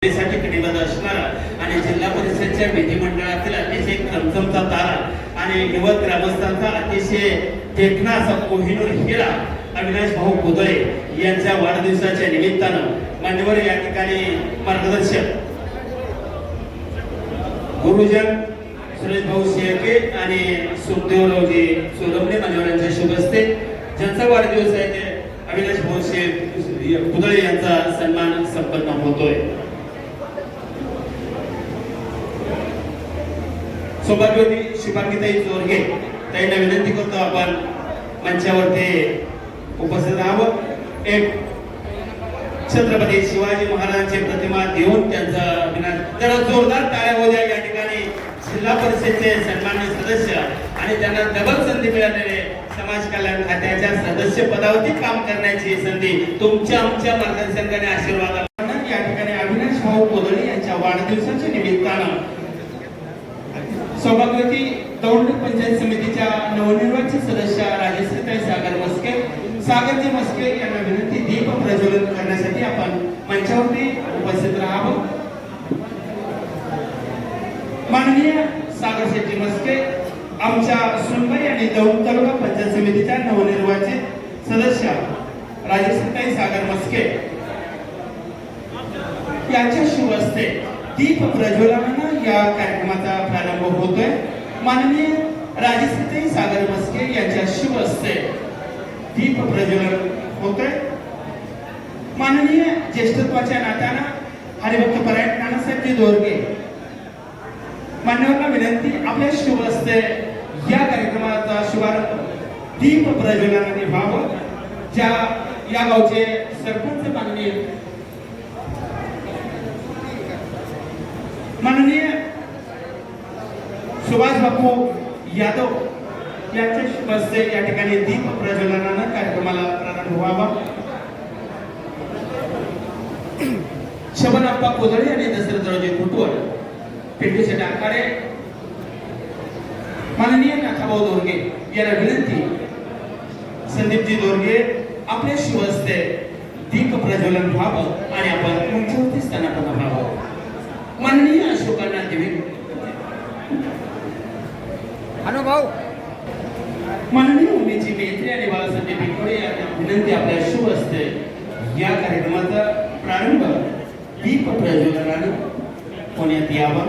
साठी कटिबद्ध असणारा आणि जिल्हा परिषदच्या विधिमंडळातील अतिशय चमचमचा तारा आणि युवक ग्रामस्थांचा अतिशय देखणा असा कोहिनूर हिरा अविनाश भाऊ कुदळे यांच्या वाढदिवसाच्या निमित्तानं मान्यवर या ठिकाणी मार्गदर्शक गुरुजन सुरेश भाऊ शेळके आणि सुखदेवरावजी सोलमने मान्यवरांच्या शुभ हस्ते ज्यांचा वाढदिवस आहे ते अविनाश भाऊ कुदळे यांचा सन्मान संपन्न होतोय। सौभाग्यवती शुभांगीताई चोरगे ताईंना विनंती करतो आपण मंचावरती उपस्थित राहावं। एक छत्रपती शिवाजी महाराजांची प्रतिमा देऊन त्यांचा जरा जोरदार टाळ्या होऊ द्या। या ठिकाणी जिल्हा परिषदेचे सन्माननीय सदस्य आणि त्यांना डबल संधी मिळालेले समाज कल्याण खात्याच्या सदस्य पदावरती काम करण्याची संधी तुमच्या आमच्या मार्गदर्शनाने आशीर्वादाने या ठिकाणी अविनाश भाऊ कुदळे यांच्या वाढदिवसाच्या निमित्तानं सौभाग्यवती दौंड पंचायत समितीच्या नवनिर्वाचित सदस्य राजश्रीताई सागरजी मस्के यांना विनंती दीप प्रज्वलन करण्यासाठी आपण मंचावरती उपस्थित राहावं। माननीय सागर शेट्टी मस्के आमच्या सुनबाई आणि दौंड तालुका पंचायत समितीच्या नवनिर्वाचित सदस्य राजश्रीताई सागर मस्के यांच्या शुभ हस्ते दीप प्रज्वलनानं या कार्यक्रमाचा प्रारंभ होतोय। माननीय राजश्रीताई सागर मस्के यांच्या शुभ हस्ते दीप प्रज्वलन होतोय। माननीय ज्येष्ठत्वाच्या नात्यानं हरिभक्त परायण नानासाहेबजी दोरगे मान्यवरांना विनंती आपल्या शुभ हस्ते या कार्यक्रमाचा शुभारंभ दीप प्रज्वलनाने व्हावं। ज्या या गावचे सरपंच माननीय सुभाष बापू यादव यांच्या शुभ हस्ते या ठिकाणी दीप प्रज्वलनानं कार्यक्रमाला प्रारंभ व्हावा। शबनप्पा कुदळे आणि दशरथरावजी कुटवड पिंटूशेठ आखाडे माननीय नाथाभाऊ दोरगे यांना विनंती संदीपजी दोरगे आपल्या शुभ हस्ते दीप प्रज्वलन व्हावं आणि आपण मंचावरती स्थानापन्न व्हावं। माननीय अशोकांना देवी अनुभव माननीय उमेची मेत्री आणि बाळासाहेब पिंपळे यांना विनंती आपल्या शुभ हस्ते या कार्यक्रमाचा प्रारंभ दीप प्रज्वलनानं होण्यात यावा।